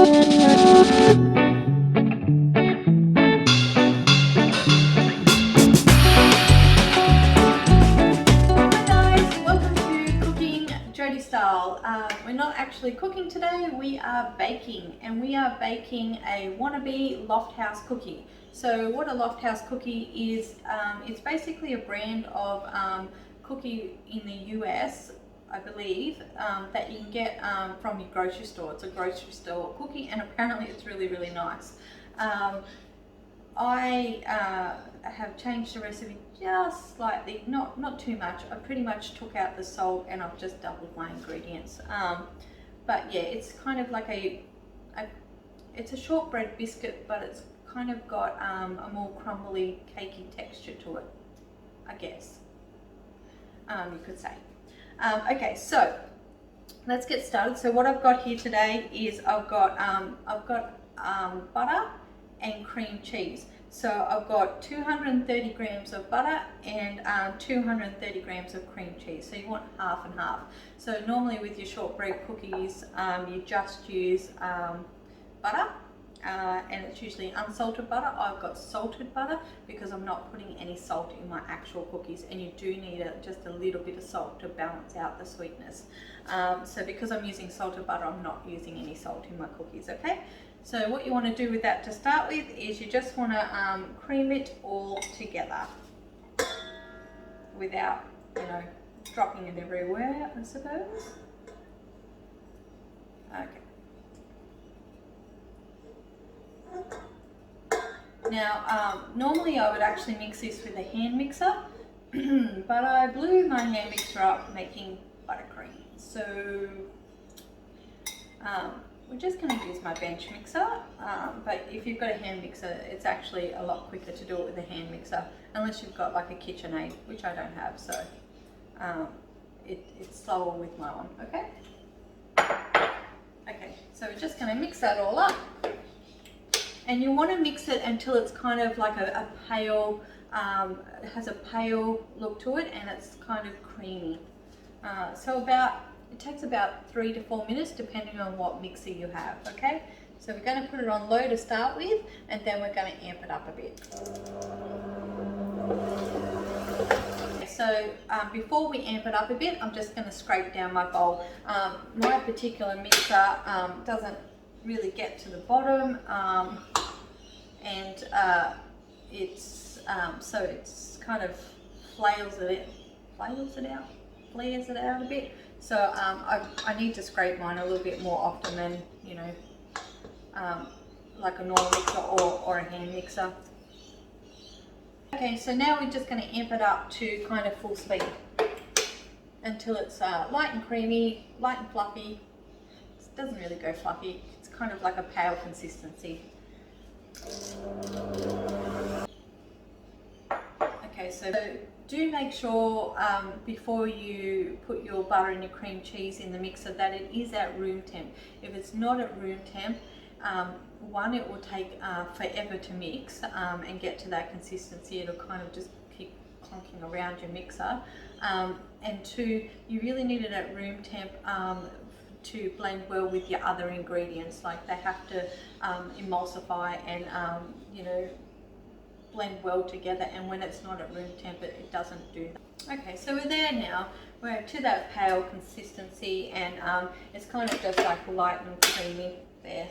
We're not actually cooking today, we are baking, and we are baking a Wannabe loft house cookie. So what a loft house cookie is, it's basically a brand of cookie in the US, I believe, that you can get from your grocery store. It's a grocery store cookie, and apparently it's really, really nice. I have changed the recipe just slightly, not too much. I pretty much took out the salt and I've just doubled my ingredients. But yeah, it's kind of like it's a shortbread biscuit, but it's kind of got a more crumbly, cakey texture to it, I guess, you could say. Okay, so let's get started. So what I've got here today is I've got butter and cream cheese. So I've got 230 grams of butter and 230 grams of cream cheese. So you want half and half. So normally with your shortbread cookies, you just use butter, and it's usually unsalted butter. I've got salted butter because I'm not putting any salt in my actual cookies, and you do need just a little bit of salt to balance out the sweetness. So because I'm using salted butter, I'm not using any salt in my cookies, okay? So what you want to do with that to start with is you just want to cream it all together without, dropping it everywhere, I suppose. Okay. Now, normally I would actually mix this with a hand mixer, but I blew my hand mixer up making buttercream. So we're just going to use my bench mixer, but if you've got a hand mixer, it's actually a lot quicker to do it with a hand mixer, unless you've got like a KitchenAid, which I don't have, so it's slower with my one, okay? Okay, so we're just going to mix that all up, and you want to mix it until it's kind of like a pale, it has a pale look to it, and it's kind of creamy. It takes about 3 to 4 minutes depending on what mixer you have, okay? So we're going to put it on low to start with, and then we're going to amp it up a bit. So before we amp it up a bit, I'm just going to scrape down my bowl. My particular mixer doesn't really get to the bottom, and so it's kind of flares it out a bit. So I need to scrape mine a little bit more often than, like a normal mixer or a hand mixer. Okay, so now we're just going to amp it up to kind of full speed until it's light and creamy, light and fluffy. It doesn't really go fluffy, it's kind of like a pale consistency. Okay, so do make sure before you put your butter and your cream cheese in the mixer that it is at room temp. If it's not at room temp, one, it will take forever to mix and get to that consistency. It'll kind of just keep clunking around your mixer. And two, you really need it at room temp to blend well with your other ingredients. Like they have to emulsify and blend well together, and when it's not at room temp it doesn't do that. Okay, so we're there now. We're to that pale consistency, and it's kind of just like light and creamy there.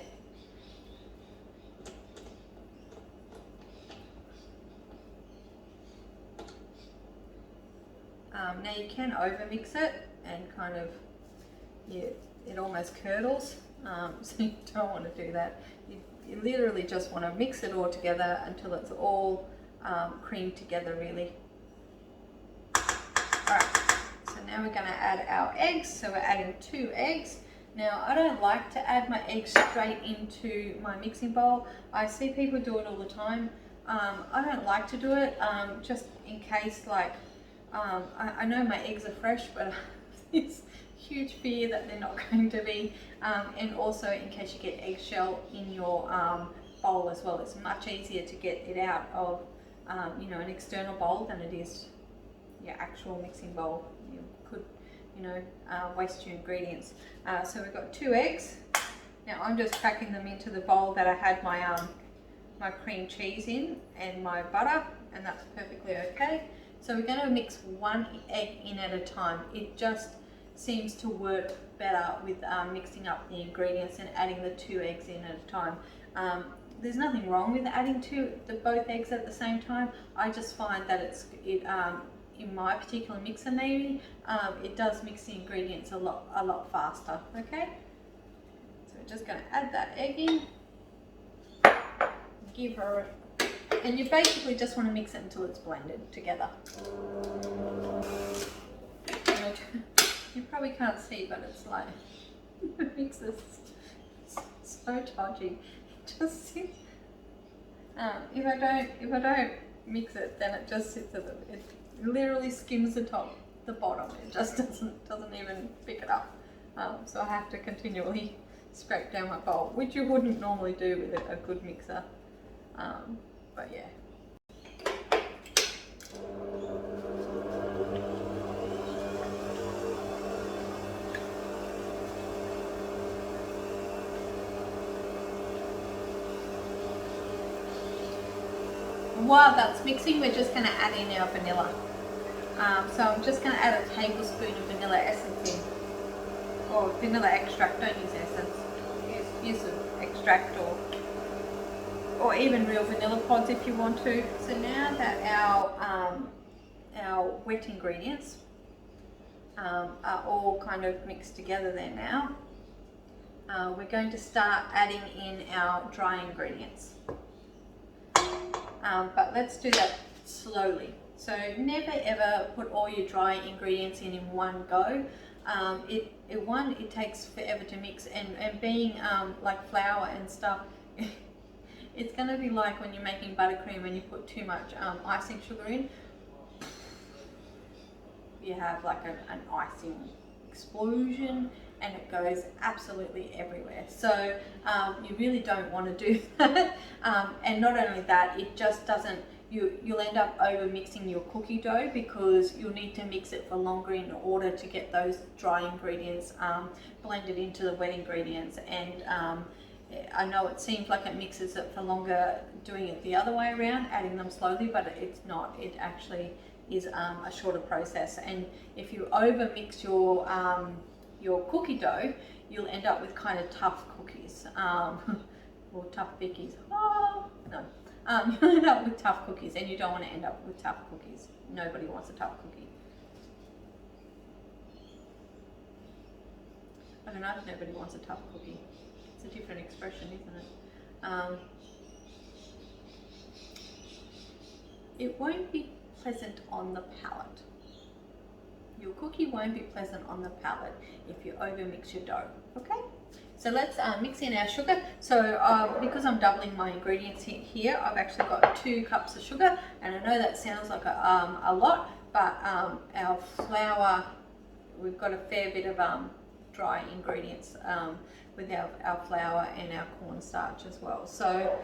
Now you can over mix it and kind of, it almost curdles, so you don't want to do that. You literally just want to mix it all together until it's all creamed together, really. Alright, so now we're going to add our eggs. So we're adding 2 eggs. Now I don't like to add my eggs straight into my mixing bowl. I see people do it all the time. I don't like to do it, just in case, like, I know my eggs are fresh, but it's huge fear that they're not going to be, and also in case you get eggshell in your bowl as well. It's much easier to get it out of an external bowl than it is your actual mixing bowl. You could waste your ingredients. So we've got 2 eggs. Now Now I'm just cracking them into the bowl that I had my my cream cheese in and my butter, and that's perfectly okay. So we're going to mix one egg in at a time. It just seems to work better with mixing up the ingredients and adding the 2 eggs in at a time. There's nothing wrong with adding both eggs at the same time. I just find that in my particular mixer maybe, it does mix the ingredients a lot faster. Okay, so we're just going to add that egg in, give her, and you basically just want to mix it until it's blended together. You probably can't see, but it's like the mixer's so dodgy. Just sits. If I don't mix it, then it just sits at it literally skims the bottom. It just doesn't even pick it up. So I have to continually scrape down my bowl, which you wouldn't normally do with a good mixer. But yeah. While that's mixing, we're just going to add in our vanilla. So I'm just going to add a tablespoon of vanilla essence in, or vanilla extract. Don't use essence. Use an extract or even real vanilla pods if you want to. So now that our wet ingredients are all kind of mixed together there now, we're going to start adding in our dry ingredients. But let's do that slowly. So never ever put all your dry ingredients in one go. It takes forever to mix, and being like flour and stuff, it's going to be like when you're making buttercream and you put too much icing sugar in. You have like an icing explosion, and it goes absolutely everywhere. So you really don't want to do that. And not only that, it just doesn't, you'll end up over mixing your cookie dough, because you'll need to mix it for longer in order to get those dry ingredients blended into the wet ingredients. And I know it seems like it mixes it for longer doing it the other way around, adding them slowly, but it's not. It actually is a shorter process. And if you over mix your cookie dough, you'll end up with kind of tough cookies, or tough bickies. Oh, no. You'll end up with tough cookies, and you don't want to end up with tough cookies. Nobody wants a tough cookie. I don't know if nobody wants a tough cookie. It's a different expression, isn't it? It won't be pleasant on the palate. Your cookie won't be pleasant on the palate if you over mix your dough. Okay, so let's mix in our sugar. So because I'm doubling my ingredients here, I've actually got 2 cups of sugar, and I know that sounds like a lot, but our flour, we've got a fair bit of dry ingredients with our flour and our cornstarch as well. So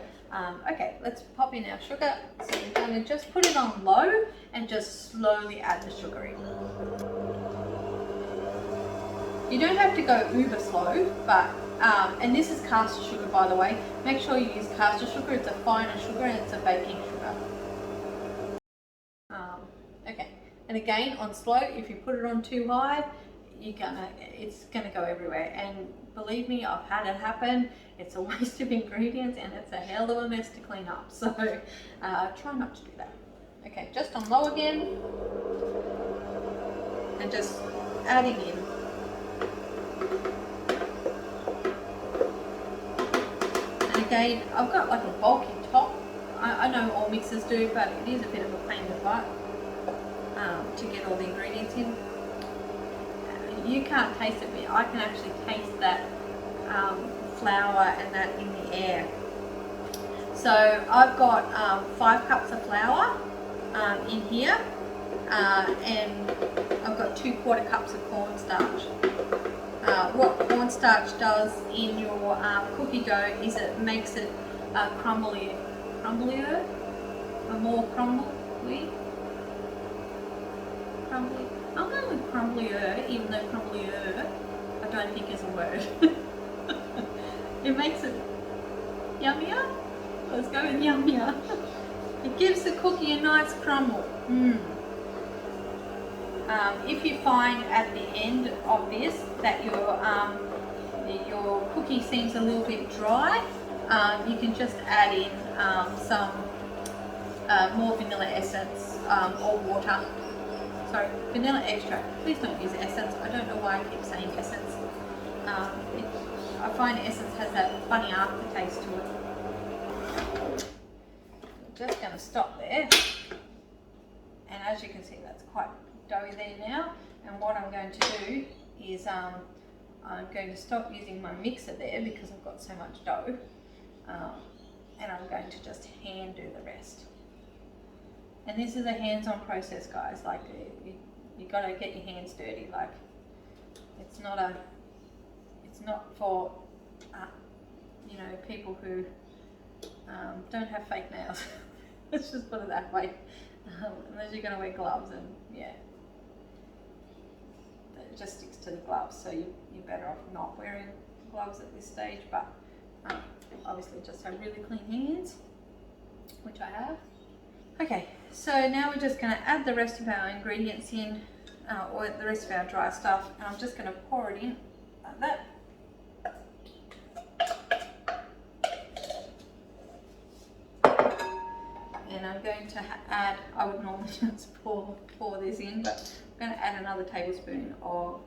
okay, let's pop in our sugar. So we're going to just put it on low and just slowly add the sugar in. You don't have to go uber slow, but and this is caster sugar, by the way. Make sure you use caster sugar. It's a finer sugar and it's a baking sugar. Okay, and again on slow, if you put it on too high, it's gonna go everywhere. And believe me, I've had it happen. It's a waste of ingredients, and it's a hell of a mess to clean up. So try not to do that. Okay, just on low again, and just adding in. And again, I've got like a bulky top. I know all mixers do, but it is a bit of a pain in the butt to get all the ingredients in. You can't taste it, but I can actually taste that flour and that in the air. So I've got 5 cups of flour in here, and I've got 2/4 cups of cornstarch. What cornstarch does in your cookie dough is it makes it crumblier, more crumbly. I'm going with crumblier, even though crumblier I don't think is a word. It makes it yummier. Let's go with yummier. It gives the cookie a nice crumble. If you find at the end of this that your cookie seems a little bit dry, you can just add in some more vanilla essence or water. Sorry, vanilla extract. Please don't use essence. I don't know why I keep saying essence. I find essence has that funny aftertaste to it. I'm just going to stop there. And as you can see, that's quite doughy there now. And what I'm going to do is I'm going to stop using my mixer there because I've got so much dough. And I'm going to just hand do the rest. And this is a hands-on process, guys. Like you got to get your hands dirty. Like it's not for you know, people who don't have fake nails. Let's just put it that way. Unless you're going to wear gloves, and yeah, it just sticks to the gloves. So you're better off not wearing gloves at this stage. But obviously, just have really clean hands, which I have. Okay, so now we're just going to add the rest of our ingredients in, or the rest of our dry stuff, and I'm just going to pour it in like that. And I'm going to add, I would normally just pour this in, but I'm going to add another tablespoon of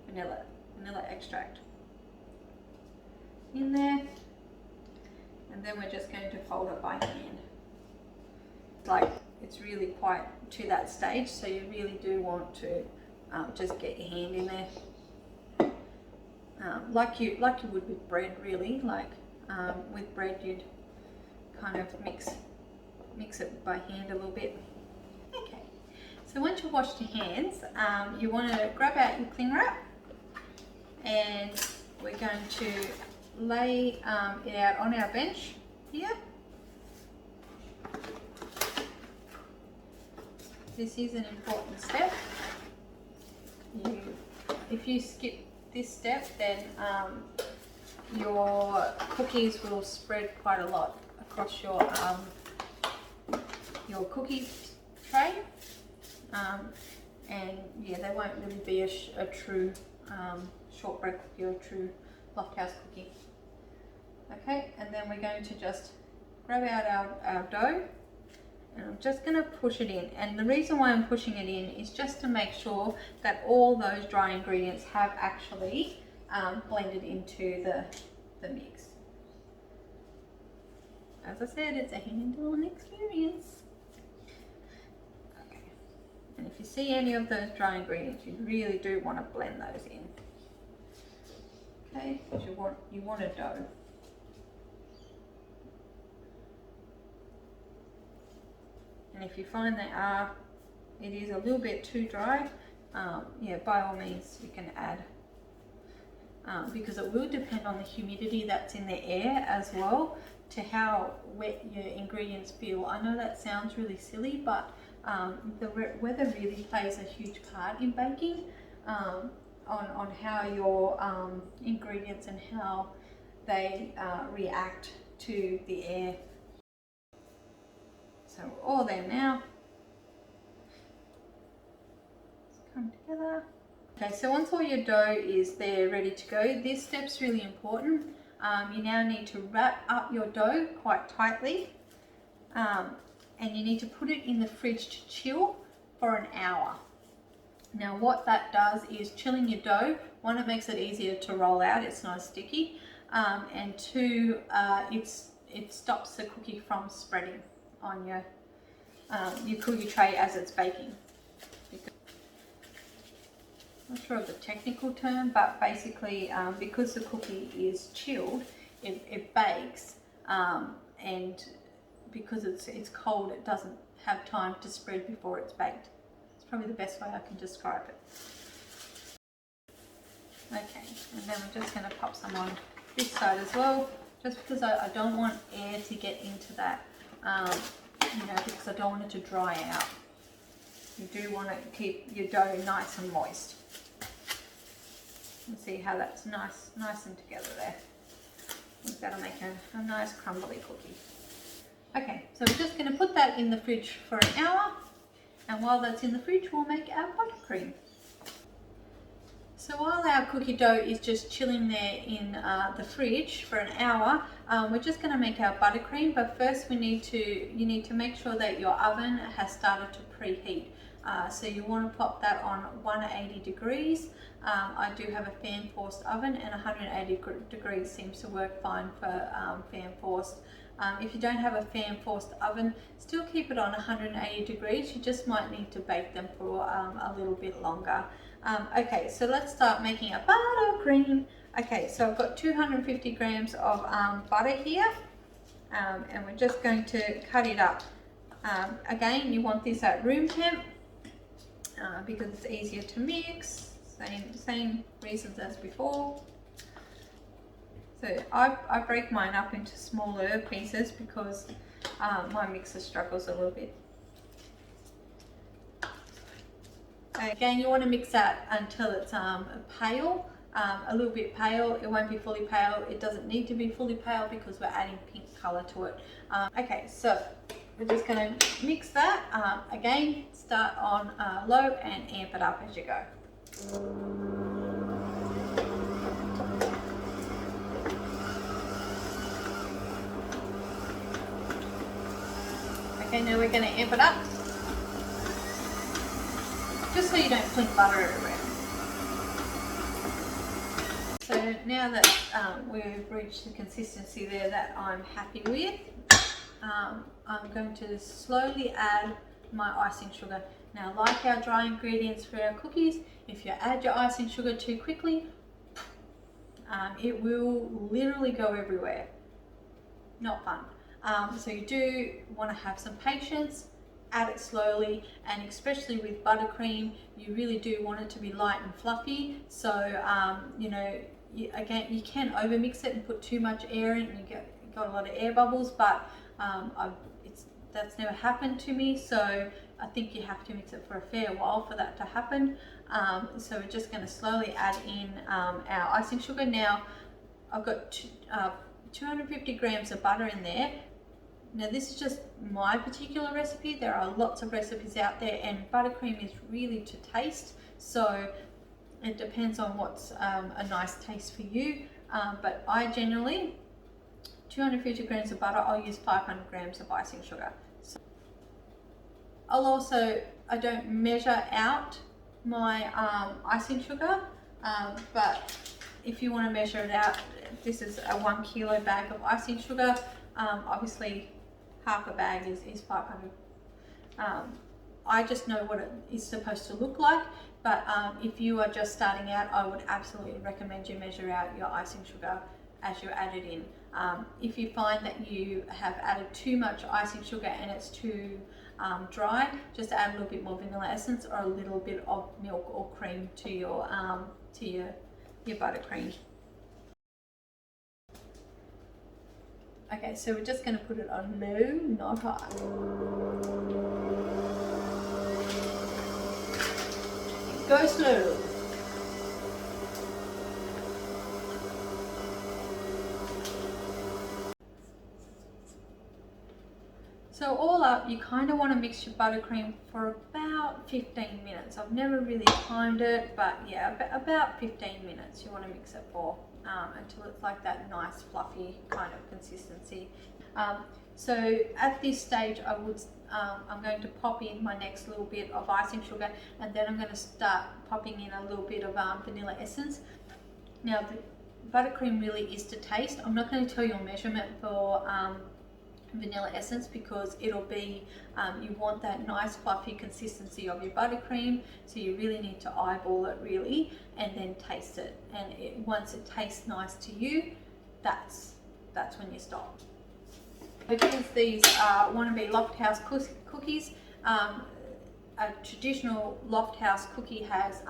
vanilla extract in there, and then we're just going to fold it by hand. Like it's really quite to that stage, so you really do want to just get your hand in there, like you would with bread, really. Like with bread, you'd kind of mix it by hand a little bit. Okay, so once you've washed your hands, you want to grab out your cling wrap, and we're going to lay it out on our bench here. This is an important step. If you skip this step, then your cookies will spread quite a lot across your cookie tray, and yeah, they won't really be a true shortbread cookie or a true loft house cookie. Okay, and then we're going to just grab out our dough, and I'm just going to push it in. And the reason why I'm pushing it in is just to make sure that all those dry ingredients have actually blended into the mix. As I said, it's a hands-on experience. Okay, and if you see any of those dry ingredients, you really do want to blend those in. Okay, because you want a dough. And if you find it is a little bit too dry, yeah, by all means you can add, because it will depend on the humidity that's in the air as well, to how wet your ingredients feel. I know that sounds really silly, but the weather really plays a huge part in baking, on how your ingredients and how they react to the air. So we're all there now. Let's come together. Okay, so once all your dough is there ready to go, this step's really important. You now need to wrap up your dough quite tightly, and you need to put it in the fridge to chill for an hour. Now what that does is, chilling your dough, one, it makes it easier to roll out, it's not as sticky, and two, it stops the cookie from spreading on your cookie tray as it's baking. I'm not sure of the technical term, but basically because the cookie is chilled, it bakes, and because it's cold, it doesn't have time to spread before it's baked. It's probably the best way I can describe it. Okay, and then we're just going to pop some on this side as well, just because I don't want air to get into that, you know, because I don't want it to dry out. You do want to keep your dough nice and moist. And see how that's nice and together there. We've got to make a nice crumbly cookie. Okay, so we're just going to put that in the fridge for an hour, and while that's in the fridge, we'll make our buttercream. So while our cookie dough is just chilling there in the fridge for an hour, we're just going to make our buttercream. But first, you need to make sure that your oven has started to preheat. So you want to pop that on 180 degrees. I do have a fan forced oven, and 180 degrees seems to work fine for fan forced. If you don't have a fan forced oven, still keep it on 180 degrees. You just might need to bake them for a little bit longer. Okay, so let's start making a buttercream. Okay, so I've got 250 grams of butter here, and we're just going to cut it up. Again, you want this at room temp because it's easier to mix. Same reasons as before. So I break mine up into smaller pieces because my mixer struggles a little bit. Again, you want to mix that until it's pale, a little bit pale. It won't be fully pale. It doesn't need to be fully pale because we're adding pink color to it. Okay, so we're just going to mix that. Again, start on low and amp it up as you go. Okay, now we're going to amp it up, just so you don't clink butter everywhere. So now that we've reached the consistency there that I'm happy with, I'm going to slowly add my icing sugar. Now, like our dry ingredients for our cookies, if you add your icing sugar too quickly, it will literally go everywhere. Not fun. So you do want to have some patience, add it slowly, and especially with buttercream, you really do want it to be light and fluffy. So, you know, again, you can overmix it and put too much air in and you got a lot of air bubbles, but that's never happened to me, so I think you have to mix it for a fair while for that to happen. So we're just going to slowly add in our icing sugar. Now, I've got 250 grams of butter in there. Now, this is just my particular recipe. There are lots of recipes out there, and buttercream is really to taste, so it depends on what's a nice taste for you. But I generally, 250 grams of butter, I'll use 500 grams of icing sugar. So I don't measure out my icing sugar, but if you want to measure it out, this is a 1 kilo bag of icing sugar. Obviously, half a bag is 500. I just know what it is supposed to look like, but if you are just starting out, I would absolutely recommend you measure out your icing sugar as you add it in. If you find that you have added too much icing sugar and it's too dry, just add a little bit more vanilla essence or a little bit of milk or cream to your buttercream. Okay, so we're just going to put it on low, not high. Go slow. So all up, you kind of want to mix your buttercream for about 15 minutes. I've never really timed it, but yeah, about 15 minutes you want to mix it for until it's like that nice fluffy kind of consistency. So at this stage, I'm going to pop in my next little bit of icing sugar, and then I'm going to start popping in a little bit of vanilla essence. Now, the buttercream really is to taste. I'm not going to tell you a measurement for vanilla essence because it'll be you want that nice fluffy consistency of your buttercream, so you really need to eyeball it really and then taste it, and once it tastes nice to you, that's when you stop. Because these are Wannabe loft house cookies, a traditional loft house cookie has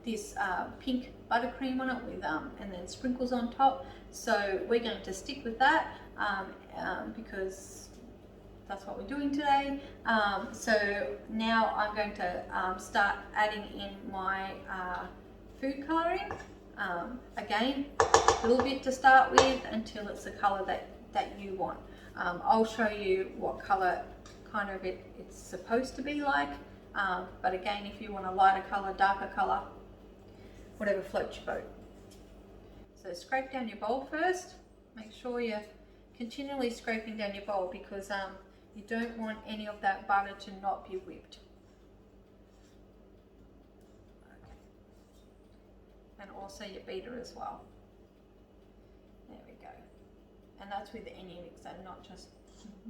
this pink buttercream on it with and then sprinkles on top, so we're going to stick with that because that's what we're doing today. So now I'm going to start adding in my food coloring. Again, a little bit to start with until it's the color that you want. I'll show you what color kind of it's supposed to be like, but again, if you want a lighter color, darker color, whatever floats your boat. So scrape down your bowl first. Make sure you're continually scraping down your bowl because you don't want any of that butter to not be whipped. Okay. And also your beater as well. There we go. And that's with any mixer, not just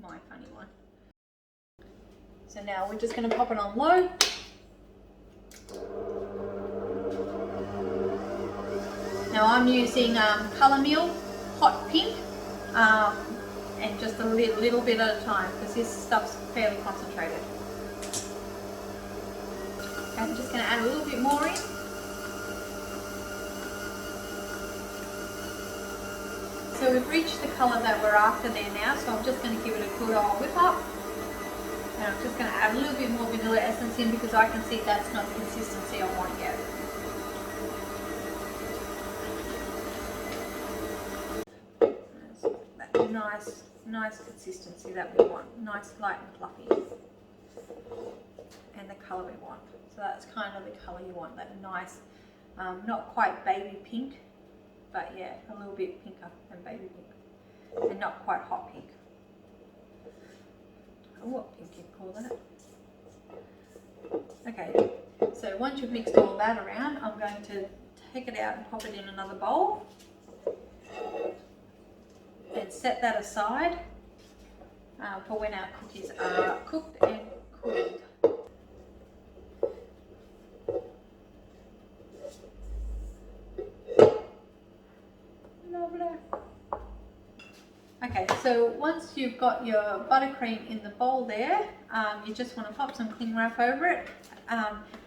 my funny one. So now we're just going to pop it on low. Now I'm using Colour Meal Hot Pink, and just a little bit at a time because this stuff's fairly concentrated. Okay, I'm just going to add a little bit more in. So we've reached the colour that we're after there now, so I'm just going to give it a good old whip up. And I'm just going to add a little bit more vanilla essence in because I can see that's not the consistency I want yet. That's nice consistency that we want. Nice, light and fluffy. And the colour we want. So that's kind of the colour you want, that nice, not quite baby pink, but yeah, a little bit pinker than baby pink. And not quite hot pink. What pink you call that? Okay, so once you've mixed all that around, I'm going to take it out and pop it in another bowl. And set that aside for when our cookies are cooked and cooled. Lovely. Okay, so once you've got your buttercream in the bowl there, you just want to pop some cling wrap over it.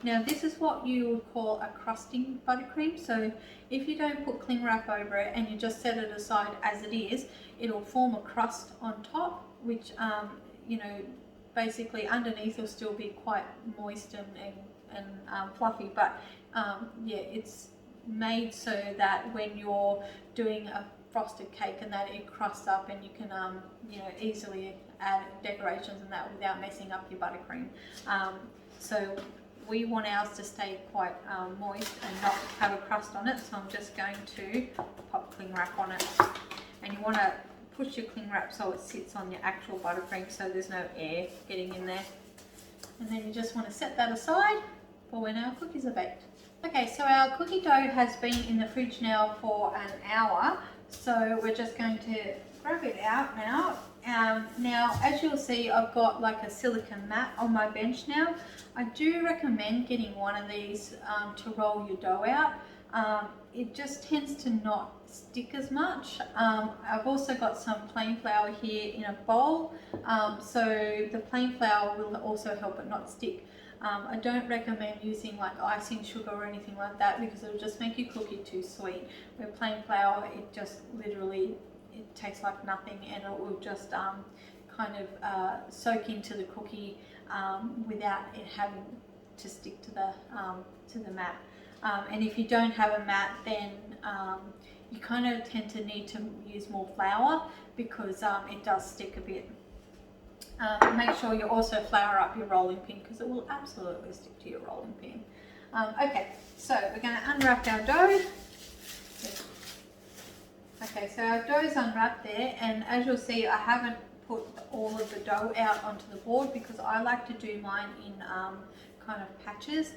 Now this is what you would call a crusting buttercream, so if you don't put cling wrap over it and you just set it aside as it is, it'll form a crust on top, which you know, basically underneath will still be quite moist and fluffy, but yeah, it's made so that when you're doing a frosted cake and that, it crusts up and you can you know, easily add decorations and that without messing up your buttercream. So we want ours to stay quite moist and not have a crust on it, so I'm just going to pop cling wrap on it. And you want to push your cling wrap so it sits on your actual buttercream so there's no air getting in there. And then you just want to set that aside for when our cookies are baked. Okay, so our cookie dough has been in the fridge now for an hour, so we're just going to grab it out now. Now, as you'll see, I've got like a silicone mat on my bench now. I do recommend getting one of these to roll your dough out. It just tends to not stick as much. I've also got some plain flour here in a bowl, so the plain flour will also help it not stick. I don't recommend using like icing sugar or anything like that because it'll just make your cookie too sweet. With plain flour, it just literally, it tastes like nothing and it will just kind of soak into the cookie without it having to stick to the mat. And if you don't have a mat, then you kind of tend to need to use more flour because it does stick a bit. Make sure you also flour up your rolling pin because it will absolutely stick to your rolling pin. Okay, so we're going to unwrap our dough. Okay, so our dough is unwrapped there, and as you'll see, I haven't put all of the dough out onto the board because I like to do mine in kind of patches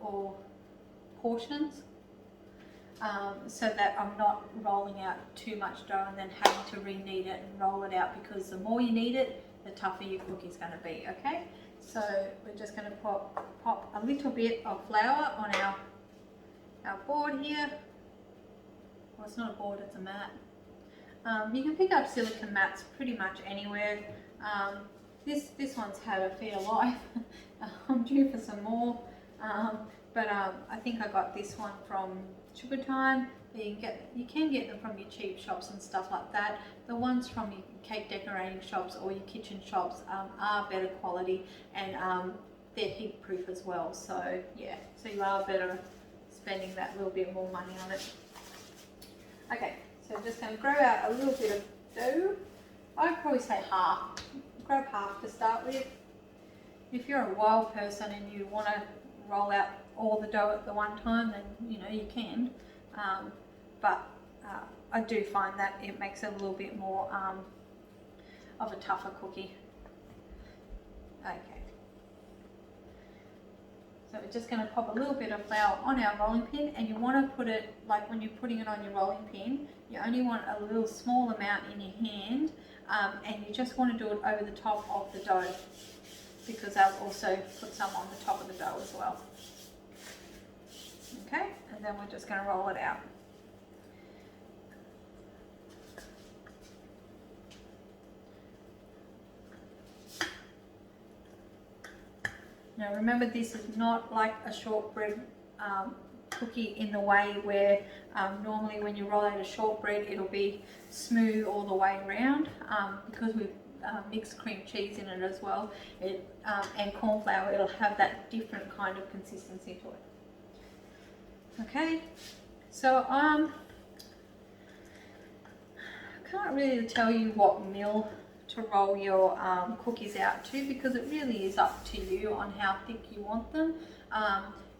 or portions, so that I'm not rolling out too much dough and then having to re-knead it and roll it out, because the more you knead it, the tougher your cookie's going to be. Okay, so we're just going to pop a little bit of flour on our board here. Well, it's not a board, it's a mat. You can pick up silicone mats pretty much anywhere. This one's had a fair life. I'm due for some more, but I think I got this one from Sugar Time. You can get them from your cheap shops and stuff like that. The ones from your cake decorating shops or your kitchen shops are better quality, and they're heat proof as well. So yeah, so you are better spending that little bit more money on it. Okay, so I'm just going to grow out a little bit of dough. I'd probably say half. Grab half to start with. If you're a wild person and you want to roll out all the dough at the one time, then you know you can. But I do find that it makes it a little bit more of a tougher cookie. Okay. So we're just going to pop a little bit of flour on our rolling pin, and you want to put it, like when you're putting it on your rolling pin, you only want a little small amount in your hand, and you just want to do it over the top of the dough, because I'll also put some on the top of the dough as well. Okay, and then we're just going to roll it out. Now remember, this is not like a shortbread cookie in the way where normally when you roll out a shortbread it'll be smooth all the way around, because we've mixed cream cheese in it as well, and corn flour, it'll have that different kind of consistency to it. Okay, so I can't really tell you what mill to roll your cookies out to, because it really is up to you on how thick you want them.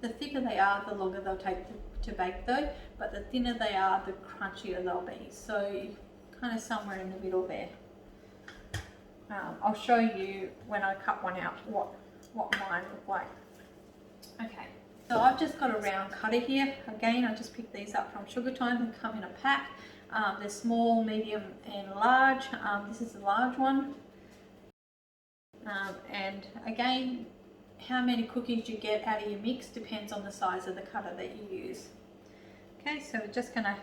The thicker they are, the longer they'll take to bake though, but the thinner they are, the crunchier they'll be. So kind of somewhere in the middle there. I'll show you when I cut one out what mine look like. Okay, so I've just got a round cutter here. Again, I just picked these up from Sugar Time. They come in a pack. They're small, medium and large. This is the large one. And again, how many cookies you get out of your mix depends on the size of the cutter that you use. Okay, so we're just gonna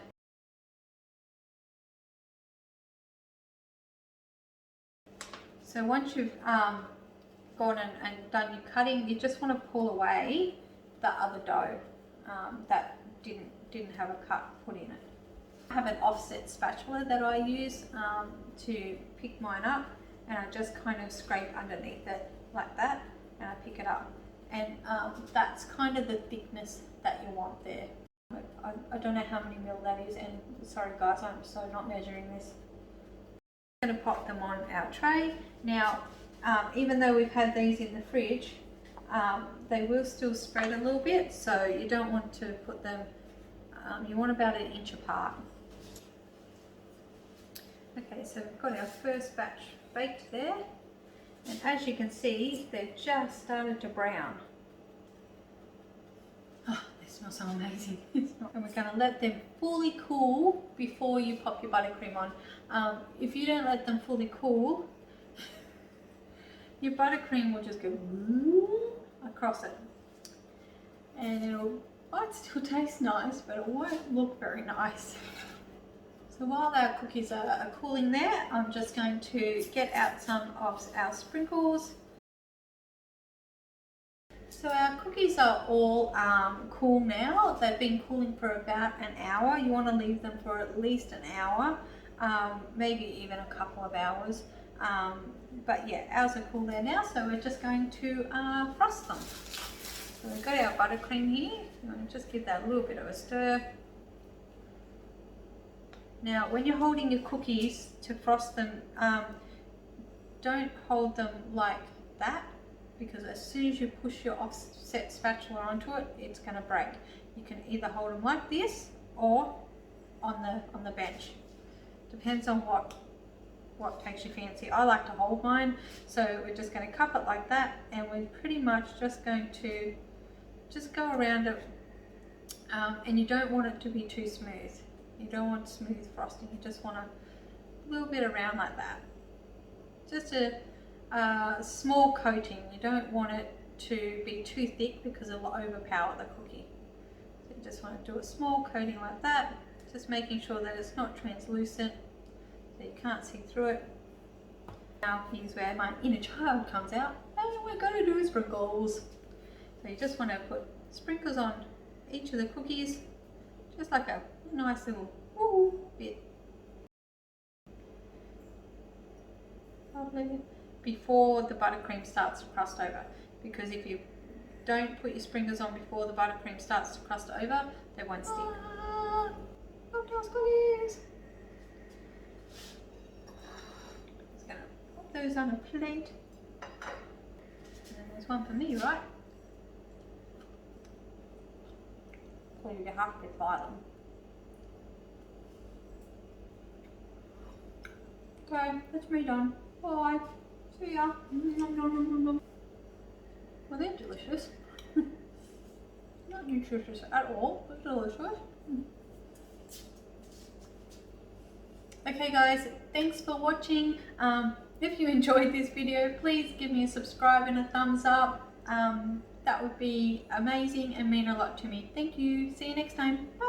once you've gone and done your cutting, you just want to pull away the other dough that didn't have a cut put in it. I have an offset spatula that I use to pick mine up, and I just kind of scrape underneath it like that, and I pick it up, and that's kind of the thickness that you want there. I don't know how many mil that is, and sorry guys, I'm so not measuring this. I'm going to pop them on our tray. Now even though we've had these in the fridge, they will still spread a little bit, so you don't want to put them, you want about 1 inch apart. Okay, so we've got our first batch baked there, and as you can see, they've just started to brown. Oh, they smell so amazing. And we're going to let them fully cool before you pop your buttercream on. If you don't let them fully cool, your buttercream will just go across it, and might still taste nice, but it won't look very nice. So while our cookies are cooling there, I'm just going to get out some of our sprinkles. So our cookies are all cool now. They've been cooling for about an hour. You want to leave them for at least an hour, maybe even a couple of hours. But yeah, ours are cool there now, so we're just going to frost them. So we've got our buttercream here. I'm going to just give that a little bit of a stir. Now, when you're holding your cookies to frost them, don't hold them like that, because as soon as you push your offset spatula onto it, it's going to break. You can either hold them like this or on the bench. Depends on what takes your fancy. I like to hold mine, so we're just going to cup it like that, and we're pretty much just going to just go around it, and you don't want it to be too smooth. You don't want smooth frosting, you just want a little bit around like that. Just a small coating. You don't want it to be too thick because it will overpower the cookie. So you just want to do a small coating like that, just making sure that it's not translucent so you can't see through it. Now here's where my inner child comes out, and we're going to do sprinkles. So you just want to put sprinkles on each of the cookies, just like a nice little bit. Lovely. Before the buttercream starts to crust over, because if you don't put your sprinklers on before the buttercream starts to crust over. They won't stick. Cocktails cookies. Just gonna put those on a plate. And then there's one for me, right? So you have to buy them. Okay, that's me done. Bye. See ya. Well, they're delicious. Not nutritious at all, but delicious. Okay guys, thanks for watching. If you enjoyed this video, please give me a subscribe and a thumbs up. That would be amazing and mean a lot to me. Thank you. See you next time. Bye.